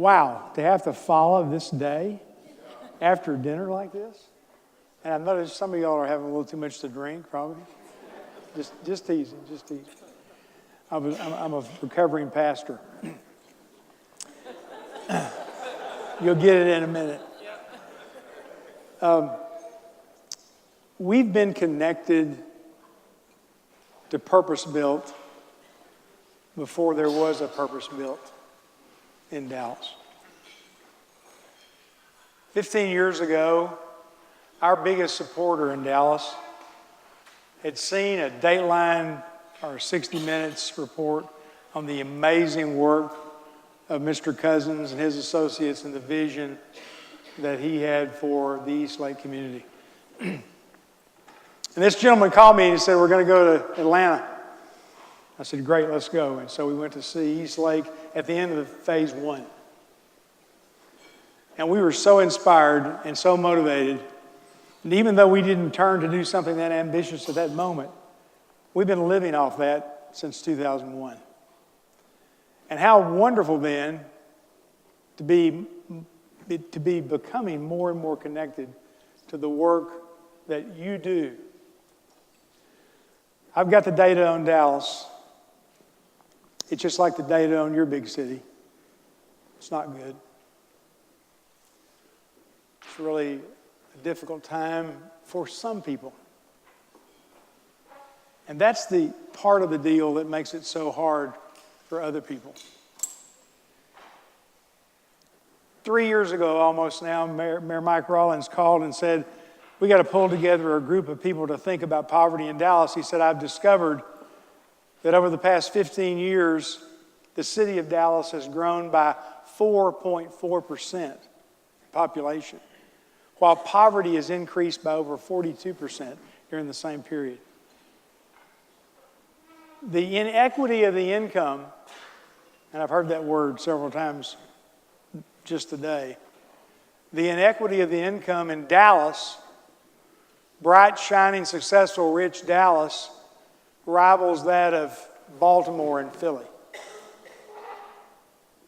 Wow, to have to follow this day after dinner like this? And I noticed some of y'all are having a little too much to drink, probably. Just teasing. I'm a recovering pastor. You'll get it in a minute. We've been connected to purpose-built before there was a purpose-built in Dallas. 15 years ago, our biggest supporter in Dallas had seen a Dateline or 60 Minutes report on the amazing work of Mr. Cousins and his associates and the vision that he had for the East Lake community. And this gentleman called me and he said, we're going to go to Atlanta. I said, great, let's go. And so we went to see East Lake at the end of phase 1. And we were so inspired and so motivated. And even though we didn't turn to do something that ambitious at that moment, we've been living off that since 2001. And how wonderful then to be becoming more and more connected to the work that you do. I've got the data on Dallas. It's just like the data on your big city. It's not good. It's really a difficult time for some people. And that's the part of the deal that makes it so hard for other people. 3 years ago, almost now, Mayor Mike Rawlins called and said, we got to pull together a group of people to think about poverty in Dallas. He said, I've discovered that over the past 15 years, the city of Dallas has grown by 4.4% population, while poverty has increased by over 42% during the same period. The inequity of the income, and I've heard that word several times just today, the inequity of the income in Dallas, bright, shining, successful, rich Dallas, rivals that of Baltimore and Philly.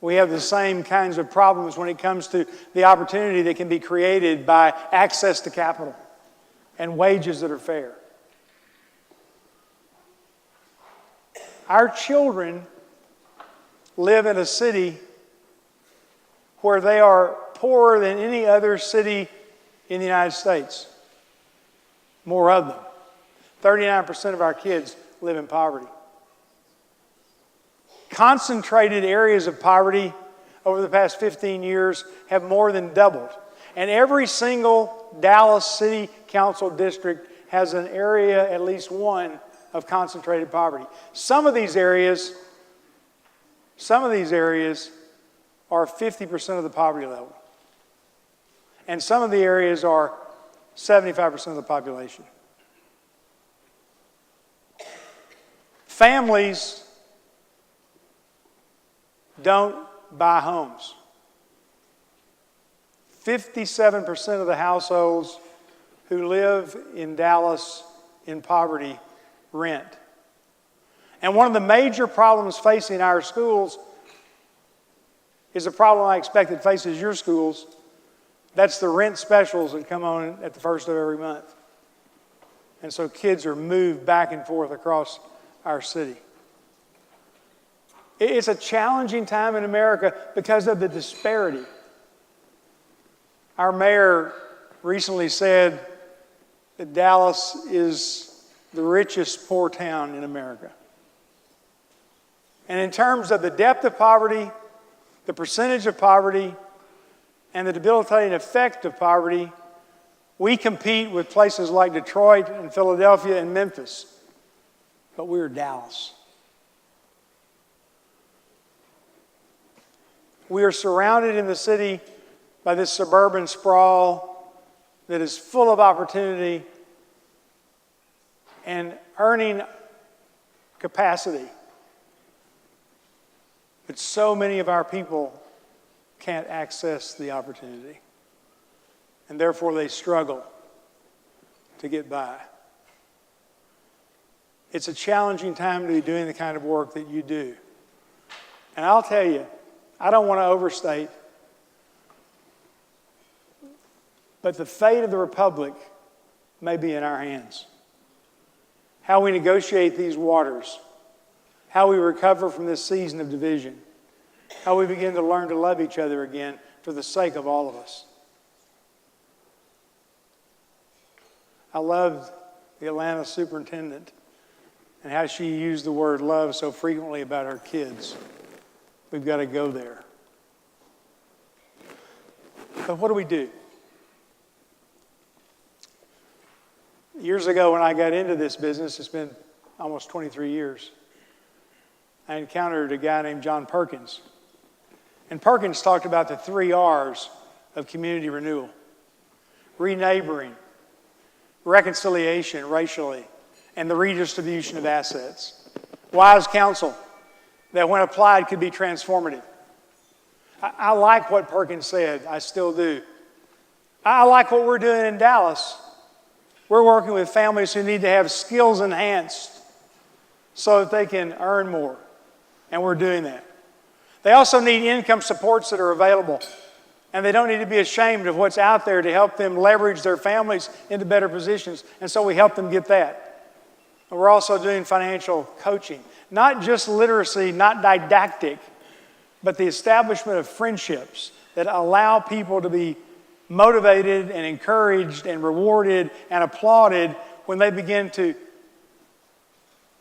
We have the same kinds of problems when it comes to the opportunity that can be created by access to capital and wages that are fair. Our children live in a city where they are poorer than any other city in the United States. More of them. 39% of our kids live in poverty. Concentrated areas of poverty over the past 15 years have more than doubled. And every single Dallas City Council district has an area, at least one, of concentrated poverty. Some of these areas are 50% of the poverty level. And some of the areas are 75% of the population. Families don't buy homes. 57% of the households who live in Dallas in poverty rent. And one of the major problems facing our schools is a problem I expect that faces your schools. That's the rent specials that come on at the first of every month. And so kids are moved back and forth across our city. It's a challenging time in America because of the disparity. Our mayor recently said that Dallas is the richest poor town in America. And in terms of the depth of poverty, the percentage of poverty, and the debilitating effect of poverty, we compete with places like Detroit and Philadelphia and Memphis. But we're Dallas. We are surrounded in the city by this suburban sprawl that is full of opportunity and earning capacity. But so many of our people can't access the opportunity. And therefore they struggle to get by. It's a challenging time to be doing the kind of work that you do. And I'll tell you, I don't want to overstate But the fate of the republic may be in our hands. How we negotiate these waters, how we recover from this season of division, how we begin to learn to love each other again for the sake of all of us. I loved the Atlanta superintendent and how she used the word love so frequently about her kids. We've got to go there. But what do we do? Years ago when I got into this business, it's been almost 23 years, I encountered a guy named John Perkins. And Perkins talked about the 3 R's of community renewal: reneighboring, reconciliation racially, and the redistribution of assets. Wise counsel that when applied could be transformative. I like what Perkins said. I still do. I like what we're doing in Dallas. We're working with families who need to have skills enhanced so that they can earn more. And we're doing that. They also need income supports that are available. And they don't need to be ashamed of what's out there to help them leverage their families into better positions. And so we help them get that. And we're also doing financial coaching. Not just literacy, not didactic, but the establishment of friendships that allow people to be motivated and encouraged and rewarded and applauded when they begin to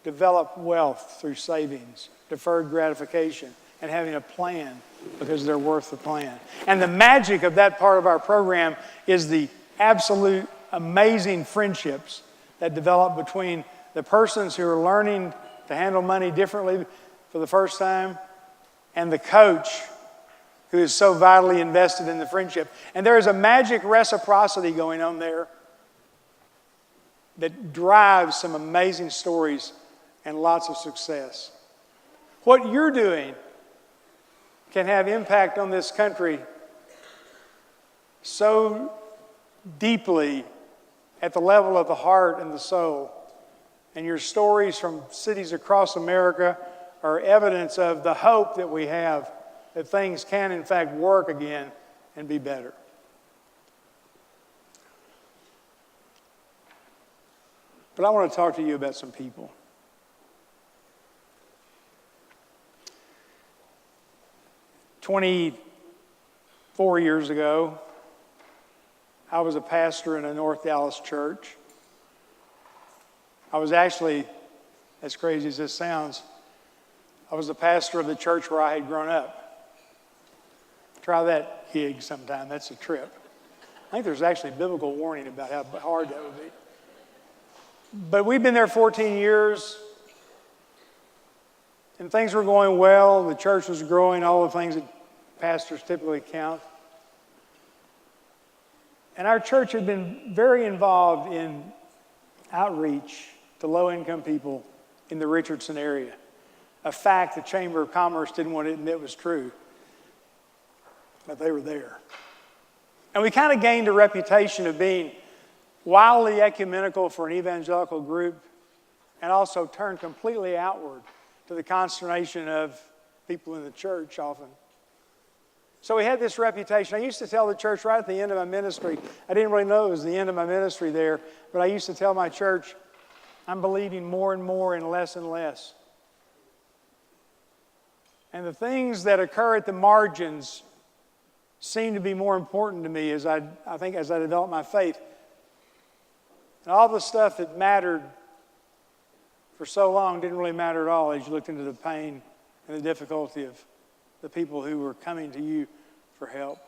develop wealth through savings, deferred gratification, and having a plan because they're worth the plan. And the magic of that part of our program is the absolute amazing friendships that develop between the persons who are learning to handle money differently for the first time and the coach who is so vitally invested in the friendship. And there is a magic reciprocity going on there that drives some amazing stories and lots of success. What you're doing can have impact on this country so deeply at the level of the heart and the soul. And your stories from cities across America are evidence of the hope that we have that things can in fact work again and be better. But I want to talk to you about some people. "24 years ago, I was a pastor in a North Dallas church. I was actually, as crazy as this sounds, I was the pastor of the church where I had grown up. Try that gig sometime. That's a trip. I think there's actually biblical warning about how hard that would be. But we've been there 14 years, and things were going well. The church was growing, all the things that pastors typically count. And our church had been very involved in outreach to low-income people in the Richardson area. A fact the Chamber of Commerce didn't want to admit was true. But they were there. And we kind of gained a reputation of being wildly ecumenical for an evangelical group and also turned completely outward to the consternation of people in the church often. So we had this reputation. I used to tell the church right at the end of my ministry, I didn't really know it was the end of my ministry there, but I used to tell my church, I'm believing more and more and less and less. And the things that occur at the margins seem to be more important to me as I develop my faith. And all the stuff that mattered for so long didn't really matter at all as you looked into the pain and the difficulty of the people who were coming to you for help.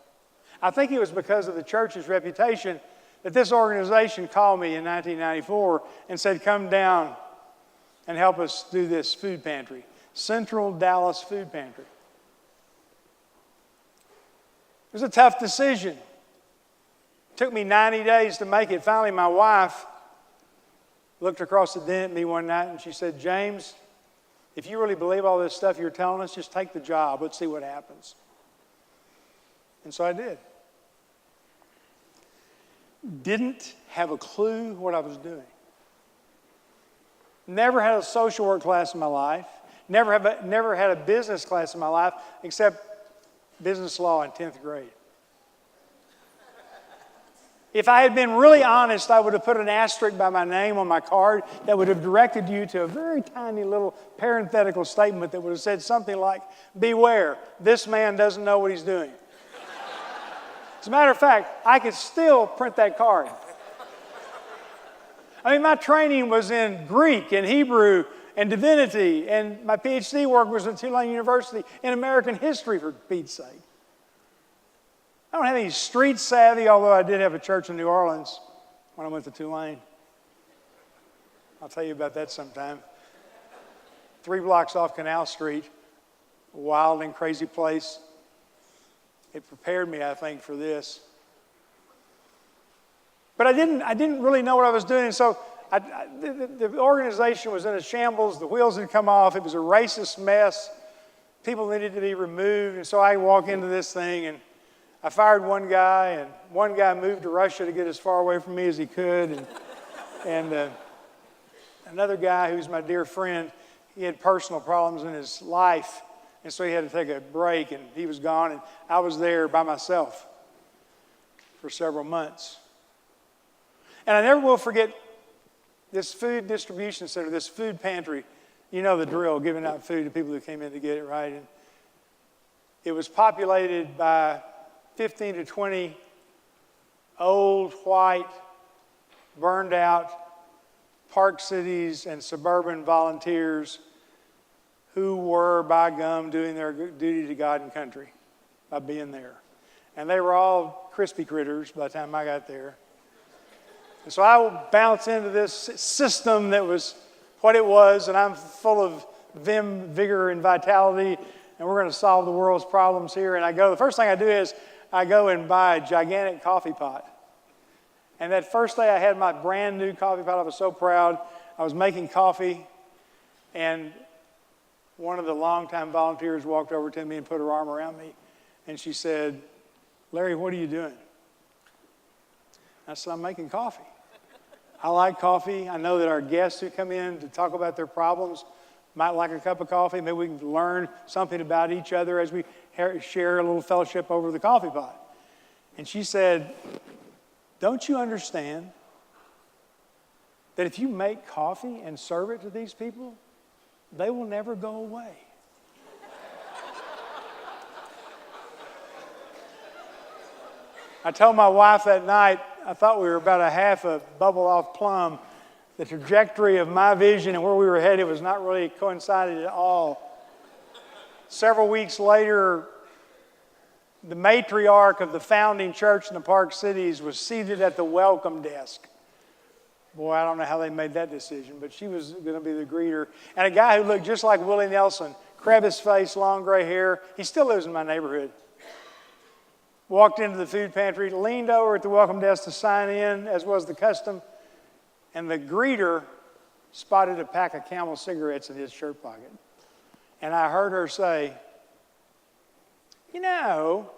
I think it was because of the church's reputation that this organization called me in 1994 and said, come down and help us do this food pantry. Central Dallas Food Pantry. It was a tough decision. It took me 90 days to make it. Finally, my wife looked across the den at me one night and she said, James, if you really believe all this stuff you're telling us, just take the job. Let's see what happens. And so I did. Didn't have a clue what I was doing. Never had a social work class in my life. Never had a business class in my life except business law in 10th grade. If I had been really honest, I would have put an asterisk by my name on my card that would have directed you to a very tiny little parenthetical statement that would have said something like, beware, this man doesn't know what he's doing. As a matter of fact, I could still print that card. I mean, my training was in Greek and Hebrew and divinity, and my PhD work was at Tulane University in American history, for Pete's sake. I don't have any street savvy, although I did have a church in New Orleans when I went to Tulane. I'll tell you about that sometime. 3 blocks off Canal Street, a wild and crazy place. It prepared me, I think, for this. But I didn't really know what I was doing, so the organization was in a shambles. The wheels had come off. It was a racist mess. People needed to be removed, and so I walk into this thing, and I fired one guy, and one guy moved to Russia to get as far away from me as he could, and another guy who's my dear friend, he had personal problems in his life, and so he had to take a break, and he was gone, and I was there by myself for several months. And I never will forget this food distribution center, this food pantry. You know the drill, giving out food to people who came in to get it, right? And it was populated by 15 to 20 old, white, burned out Park Cities and suburban volunteers who were, by gum, doing their duty to God and country by being there. And they were all crispy critters by the time I got there. And so I would bounce into this system that was what it was, and I'm full of vim, vigor, and vitality, and we're going to solve the world's problems here. And the first thing I do is I go and buy a gigantic coffee pot. And that first day I had my brand new coffee pot, I was so proud. I was making coffee, and one of the longtime volunteers walked over to me and put her arm around me, and she said, "Larry, what are you doing?" I said, "I'm making coffee. I like coffee. I know that our guests who come in to talk about their problems might like a cup of coffee. Maybe we can learn something about each other as we share a little fellowship over the coffee pot." And she said, "Don't you understand that if you make coffee and serve it to these people, they will never go away?" I told my wife that night, I thought we were about a half a bubble off plumb. The trajectory of my vision and where we were headed was not really coincided at all. Several weeks later, the matriarch of the founding church in the Park Cities was seated at the welcome desk. Boy, I don't know how they made that decision, but she was going to be the greeter. And a guy who looked just like Willie Nelson, crevice face, long gray hair, he still lives in my neighborhood, walked into the food pantry, leaned over at the welcome desk to sign in, as was the custom, and the greeter spotted a pack of Camel cigarettes in his shirt pocket. And I heard her say, "You know,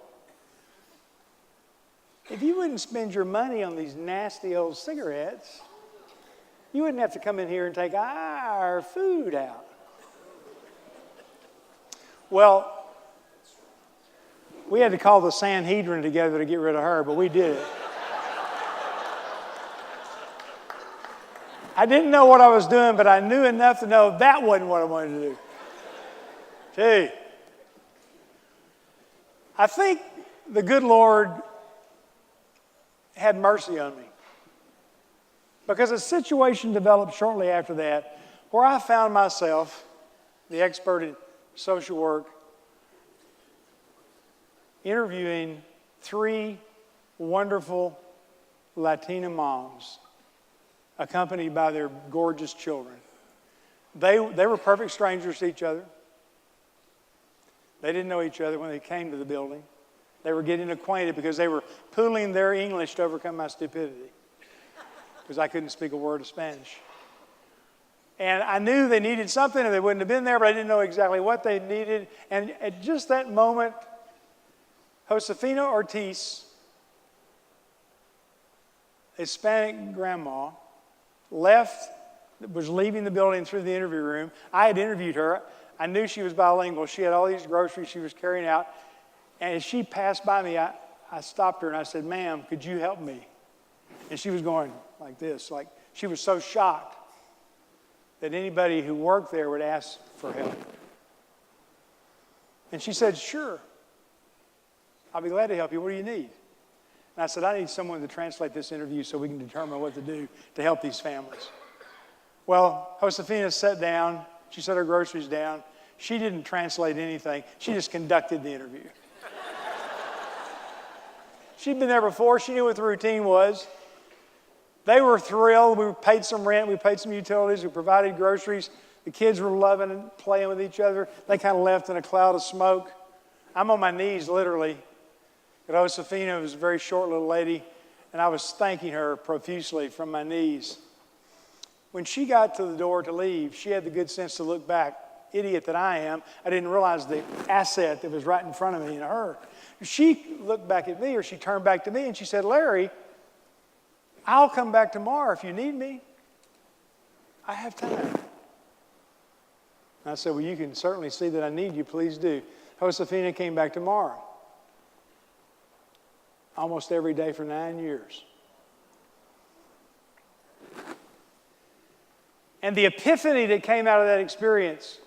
if you wouldn't spend your money on these nasty old cigarettes, you wouldn't have to come in here and take our food out." Well, we had to call the Sanhedrin together to get rid of her, but we did it. I didn't know what I was doing, but I knew enough to know that wasn't what I wanted to do. Gee. I think the good Lord had mercy on me, because a situation developed shortly after that where I found myself, the expert in social work, interviewing 3 wonderful Latina moms accompanied by their gorgeous children. They were perfect strangers to each other. They didn't know each other when they came to the building. They were getting acquainted because they were pooling their English to overcome my stupidity, because I couldn't speak a word of Spanish. And I knew they needed something, and they wouldn't have been there, but I didn't know exactly what they needed. And at just that moment, Josefina Ortiz, a Hispanic grandma, was leaving the building through the interview room. I had interviewed her. I knew she was bilingual. She had all these groceries she was carrying out. And as she passed by me, I stopped her and I said, "Ma'am, could you help me?" And she was going like this, like she was so shocked that anybody who worked there would ask for help. And she said, sure, I'll be glad to help you. What do you need? And I said, I need someone to translate this interview so we can determine what to do to help these families. Well, Josefina sat down. She set her groceries down. She didn't translate anything. She just conducted the interview. She'd been there before. She knew what the routine was. They were thrilled. We paid some rent. We paid some utilities. We provided groceries. The kids were loving and playing with each other. They kind of left in a cloud of smoke. I'm on my knees, literally. But Josefina was a very short little lady, and I was thanking her profusely from my knees. When she got to the door to leave, she had the good sense to look back. Idiot that I am, I didn't realize the asset that was right in front of me and her. She looked back at me, or she turned back to me, and she said, Larry, I'll come back tomorrow if you need me. I have time. And I said, well, you can certainly see that I need you. Please do. Josefina came back tomorrow. Almost every day for 9 years. And the epiphany that came out of that experience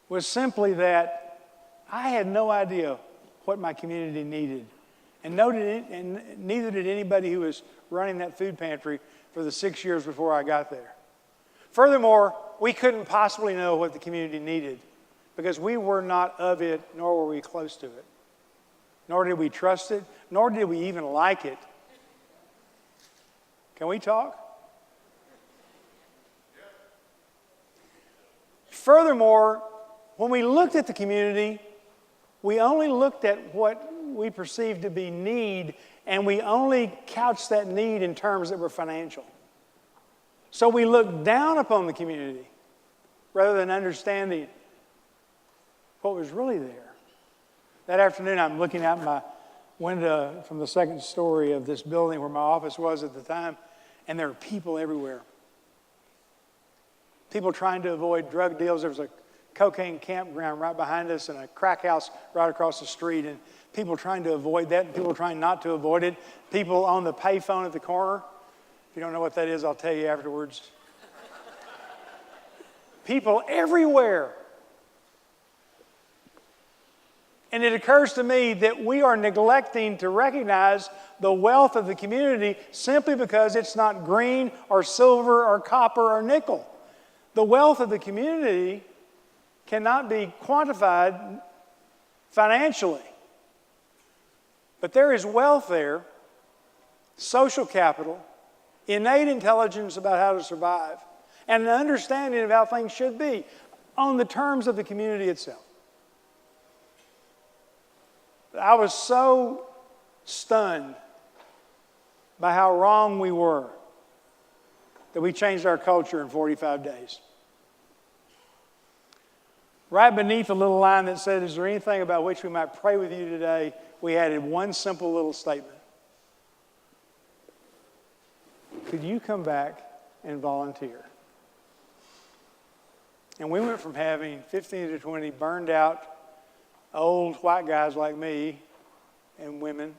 was simply that I had no idea what my community needed. And neither did anybody who was running that food pantry for the 6 years before I got there. Furthermore, we couldn't possibly know what the community needed because we were not of it, nor were we close to it. Nor did we trust it, nor did we even like it. Can we talk? Furthermore, when we looked at the community, we only looked at what we perceived to be need, and we only couched that need in terms that were financial. So we looked down upon the community rather than understanding what was really there. That afternoon, I'm looking out my window from the second story of this building where my office was at the time, and there were people everywhere. People trying to avoid drug deals. There was a cocaine campground right behind us and a crack house right across the street, and people trying to avoid that, and people trying not to avoid it. People on the payphone at the corner. If you don't know what that is, I'll tell you afterwards. People everywhere. And it occurs to me that we are neglecting to recognize the wealth of the community simply because it's not green or silver or copper or nickel. The wealth of the community cannot be quantified financially. But there is wealth there, social capital, innate intelligence about how to survive, and an understanding of how things should be on the terms of the community itself. I was so stunned by how wrong we were that we changed our culture in 45 days. Right beneath a little line that said, is there anything about which we might pray with you today? We added one simple little statement. Could you come back and volunteer? And we went from having 15 to 20 burned out old white guys like me and women,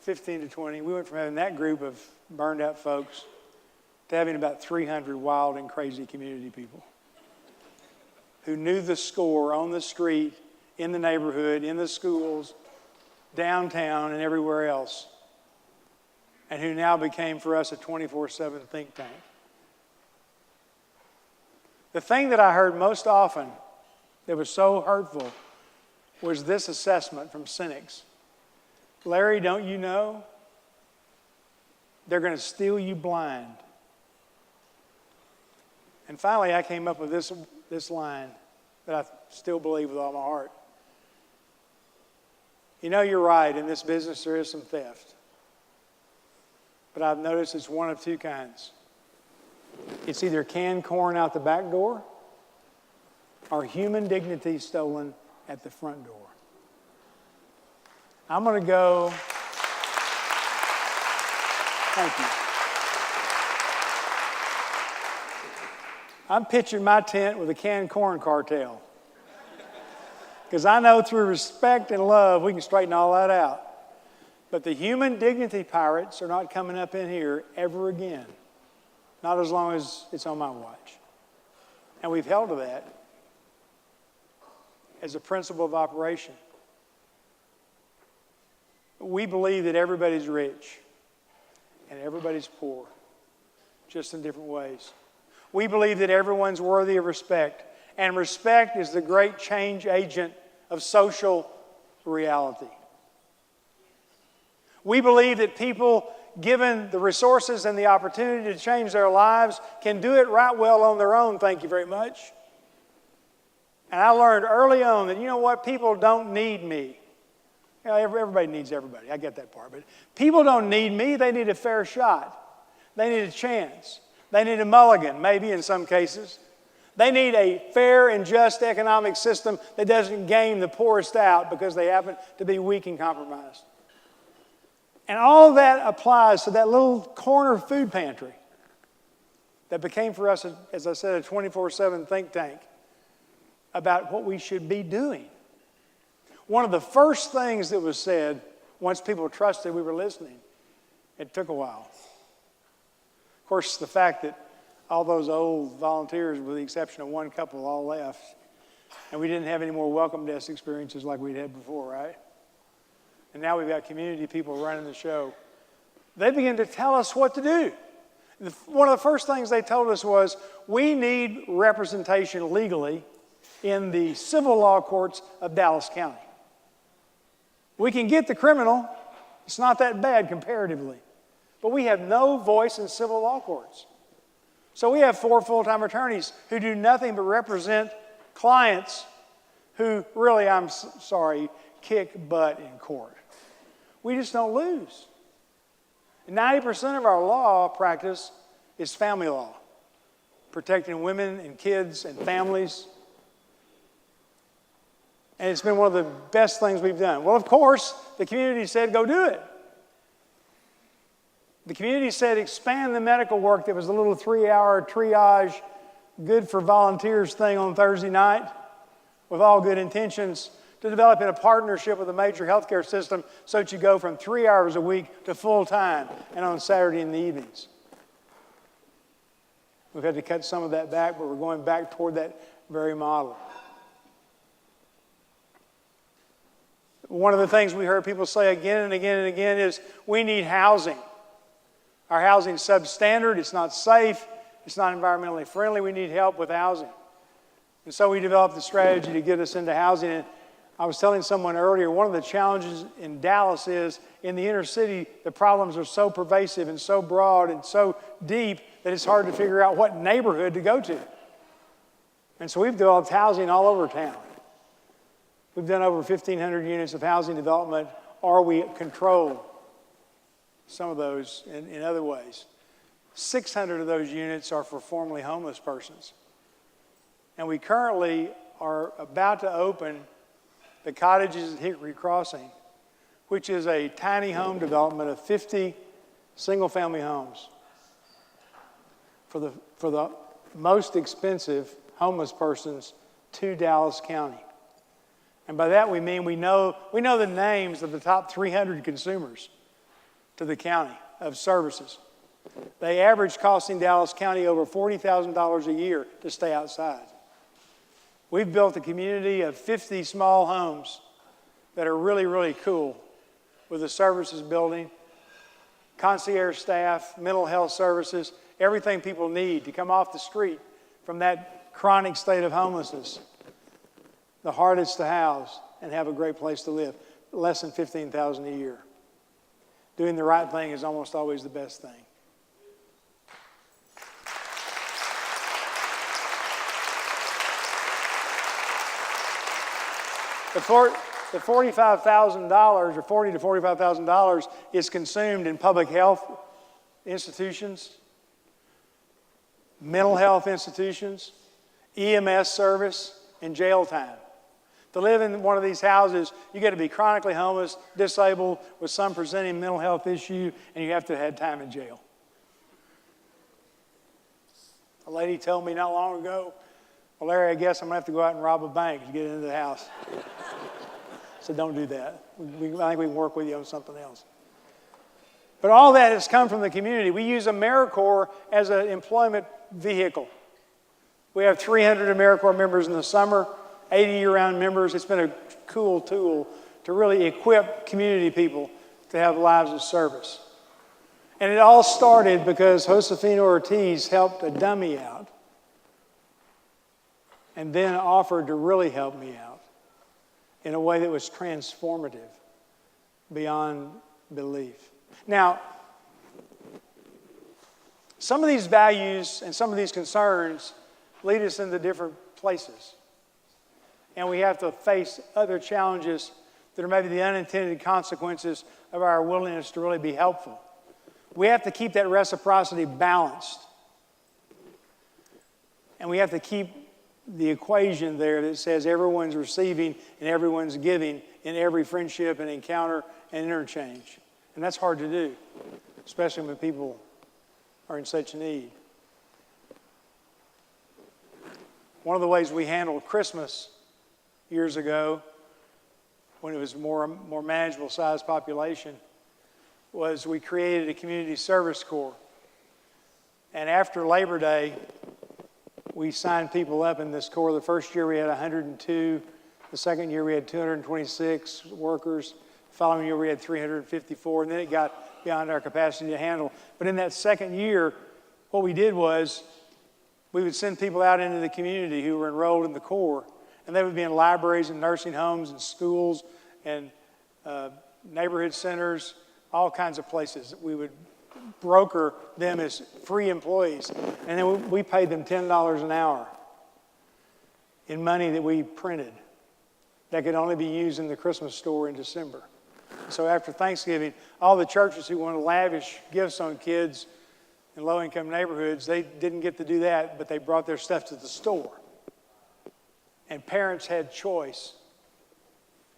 15 to 20. We went from having that group of burned out folks to having about 300 wild and crazy community people who knew the score on the street, in the neighborhood, in the schools, downtown, and everywhere else, and who now became for us a 24/7 think tank. The thing that I heard most often that was so hurtful was this assessment from cynics. Larry, don't you know? They're going to steal you blind. And finally, I came up with this line that I still believe with all my heart. You know, you're right. In this business, there is some theft. But I've noticed it's one of two kinds. It's either canned corn out the back door or human dignity stolen at the front door. I'm going to go. Thank you. I'm pitching my tent with a canned corn cartel. Because I know through respect and love, we can straighten all that out. But the human dignity pirates are not coming up in here ever again. Not as long as it's on my watch. And we've held to that as a principle of operation. We believe that everybody's rich and everybody's poor, just in different ways. We believe that everyone's worthy of respect, and respect is the great change agent of social reality. We believe that people, given the resources and the opportunity to change their lives, can do it right well on their own, thank you very much. And I learned early on that, you know what, people don't need me. You know, everybody needs everybody, I get that part. But people don't need me, they need a fair shot. They need a chance. They need a mulligan, maybe in some cases. They need a fair and just economic system that doesn't game the poorest out because they happen to be weak and compromised. And all that applies to that little corner food pantry that became for us, as I said, a 24/7 think tank about what we should be doing. One of the first things that was said, once people trusted we were listening, it took a while. Of course, the fact that all those old volunteers, with the exception of one couple, all left, and we didn't have any more welcome desk experiences like we'd had before, right? And now we've got community people running the show. They began to tell us what to do. One of the first things they told us was, we need representation legally in the civil law courts of Dallas County. We can get the criminal. It's not that bad comparatively. But we have no voice in civil law courts. So we have 4 full-time attorneys who do nothing but represent clients who really, I'm sorry, kick butt in court. We just don't lose. 90% of our law practice is family law, protecting women and kids and families. And it's been one of the best things we've done. Well, of course, the community said, go do it. The community said, expand the medical work that was a little 3-hour triage, good for volunteers thing on Thursday night, with all good intentions, to develop in a partnership with a major healthcare system so that you go from 3 hours a week to full time and on Saturday in the evenings. We've had to cut some of that back, but we're going back toward that very model. One of the things we heard people say again and again and again is, we need housing. Our housing is substandard, it's not safe, it's not environmentally friendly, we need help with housing. And so we developed a strategy to get us into housing. And I was telling someone earlier, one of the challenges in Dallas is, in the inner city, the problems are so pervasive and so broad and so deep that it's hard to figure out what neighborhood to go to. And so we've developed housing all over town. We've done over 1,500 units of housing development, or we control some of those in other ways. 600 of those units are for formerly homeless persons. And we currently are about to open the Cottages at Hickory Crossing, which is a tiny home development of 50 single-family homes for the most expensive homeless persons to Dallas County. And by that we mean we know the names of the top 300 consumers to the county of services. They average costing Dallas County over $40,000 a year to stay outside. We've built a community of 50 small homes that are really, really cool, with a services building, concierge staff, mental health services, everything people need to come off the street from that chronic state of homelessness, the hardest to house, and have a great place to live. Less than $15,000 a year. Doing the right thing is almost always the best thing. The $45,000 or $40,000 to $45,000 is consumed in public health institutions, mental health institutions, EMS service, and jail time. To live in one of these houses, you got to be chronically homeless, disabled, with some presenting mental health issue, and you have to have had time in jail. A lady told me not long ago, well, Larry, I guess I'm going to have to go out and rob a bank to get into the house. So don't do that. I think we can work with you on something else. But all that has come from the community. We use AmeriCorps as an employment vehicle. We have 300 AmeriCorps members in the summer, 80 year-round members. It's been a cool tool to really equip community people to have lives of service. And it all started because Josefina Ortiz helped a dummy out and then offered to really help me out in a way that was transformative beyond belief. Now, some of these values and some of these concerns lead us into different places. And we have to face other challenges that are maybe the unintended consequences of our willingness to really be helpful. We have to keep that reciprocity balanced. And we have to keep the equation there that says everyone's receiving and everyone's giving in every friendship and encounter and interchange. And that's hard to do, especially when people are in such need. One of the ways we handled Christmas years ago, when it was more manageable size population, was we created a community service corps. And after Labor Day, we signed people up in this corps. The first year we had 102. The second year we had 226 workers. The following year we had 354. And then it got beyond our capacity to handle. But in that second year, what we did was we would send people out into the community who were enrolled in the corps. And they would be in libraries and nursing homes and schools and neighborhood centers, all kinds of places. We would broker them as free employees. And then we paid them $10 an hour in money that we printed that could only be used in the Christmas store in December. So after Thanksgiving, all the churches who wanted to lavish gifts on kids in low-income neighborhoods, they didn't get to do that, but they brought their stuff to the store. And parents had choice.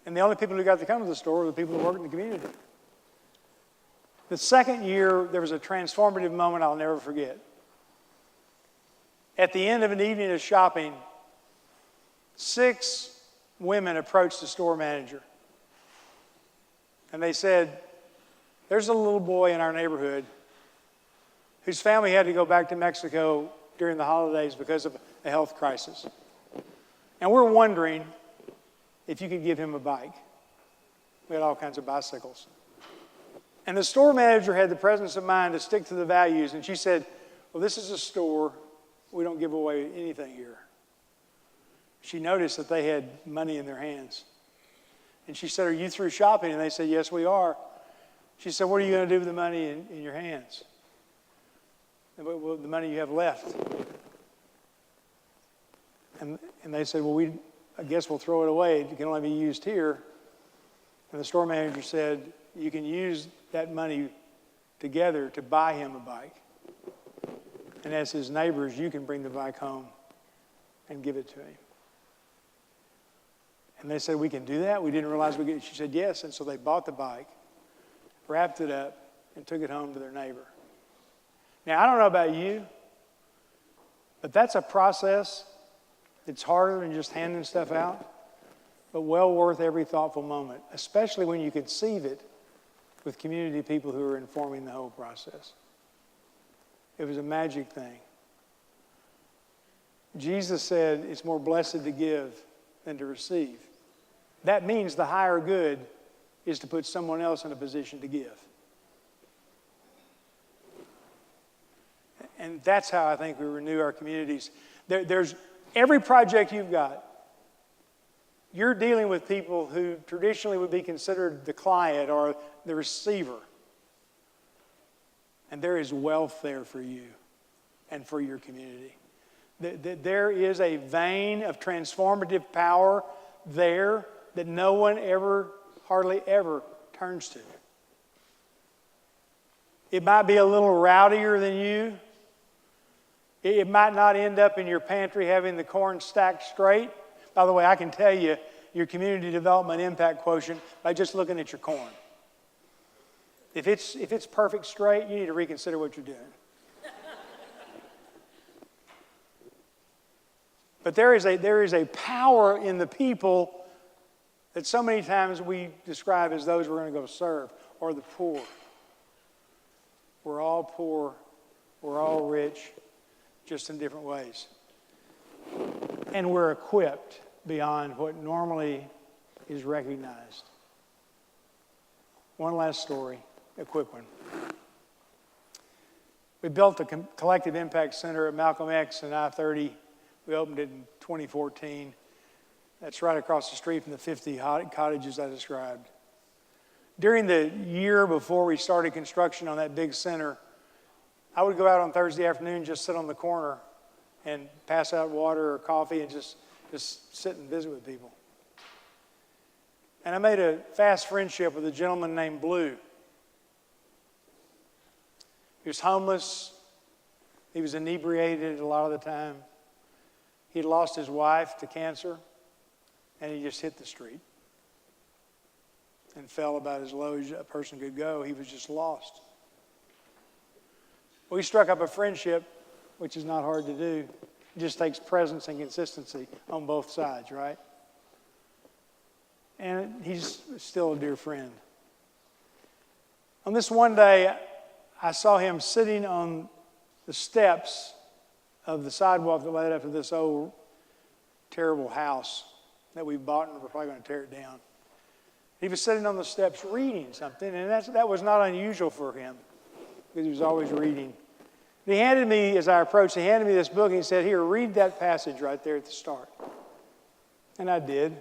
And the only people who got to come to the store were the people who worked in the community. The second year, there was a transformative moment I'll never forget. At the end of an evening of shopping, 6 women approached the store manager. And they said, there's a little boy in our neighborhood whose family had to go back to Mexico during the holidays because of a health crisis. And we're wondering if you could give him a bike. We had all kinds of bicycles. And the store manager had the presence of mind to stick to the values. And she said, well, this is a store. We don't give away anything here. She noticed that they had money in their hands. And she said, are you through shopping? And they said, yes, we are. She said, what are you going to do with the money in your hands? The money you have left. And they said, well, I guess we'll throw it away. It can only be used here. And the store manager said, you can use that money together to buy him a bike. And as his neighbors, you can bring the bike home and give it to him. And they said, we can do that? We didn't realize we could. She said, yes. And so they bought the bike, wrapped it up, and took it home to their neighbor. Now, I don't know about you, but that's a process. It's harder than just handing stuff out, but well worth every thoughtful moment, especially when you conceive it with community people who are informing the whole process. It was a magic thing. Jesus said it's more blessed to give than to receive. That means the higher good is to put someone else in a position to give. And that's how I think we renew our communities. There's every project you've got, you're dealing with people who traditionally would be considered the client or the receiver. And there is wealth there for you and for your community. There is a vein of transformative power there that no one hardly ever turns to. It might be a little rowdier than you. It might not end up in your pantry having the corn stacked straight. By the way, I can tell you your community development impact quotient by just looking at your corn. If it's perfect straight, you need to reconsider what you're doing. But there is a power in the people that so many times we describe as those we're going to go serve, or the poor. We're all poor. We're all rich, just in different ways. And we're equipped beyond what normally is recognized. One last story, a quick one. We built a collective impact center at Malcolm X and I-30. We opened it in 2014. That's right across the street from the 50 cottages I described. During the year before we started construction on that big center, I would go out on Thursday afternoon, just sit on the corner and pass out water or coffee and just sit and visit with people. And I made a fast friendship with a gentleman named Blue. He was homeless. He was inebriated a lot of the time. He'd lost his wife to cancer, and he just hit the street and fell about as low as a person could go. He was just lost. We struck up a friendship, which is not hard to do. It just takes presence and consistency on both sides, right? And he's still a dear friend. On this one day, I saw him sitting on the steps of the sidewalk that led up to this old, terrible house that we bought, and we're probably going to tear it down. He was sitting on the steps reading something, and that was not unusual for him, because he was always reading. He handed me, as I approached, he handed me this book, and he said, "Here, read that passage right there at the start." And I did.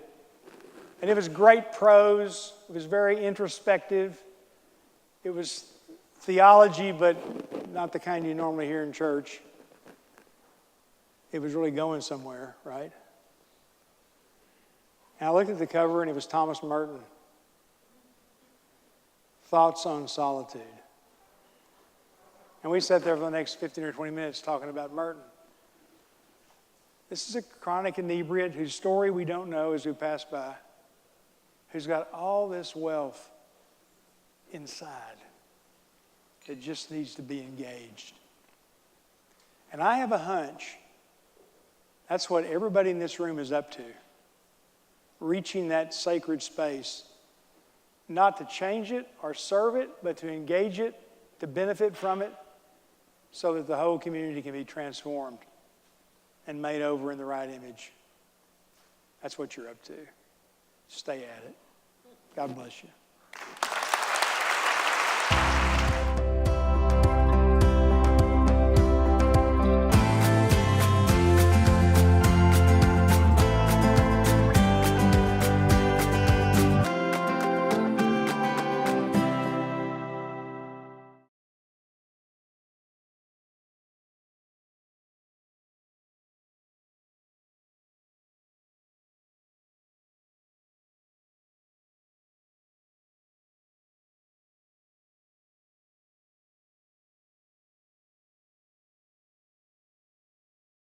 And it was great prose. It was very introspective. It was theology, but not the kind you normally hear in church. It was really going somewhere, right? And I looked at the cover, and it was Thomas Merton. Thoughts on Solitude. And we sat there for the next 15 or 20 minutes talking about Merton. This is a chronic inebriate whose story we don't know as we pass by, who's got all this wealth inside that just needs to be engaged. And I have a hunch that's what everybody in this room is up to, reaching that sacred space, not to change it or serve it, but to engage it, to benefit from it, so that the whole community can be transformed and made over in the right image. That's what you're up to. Stay at it. God bless you.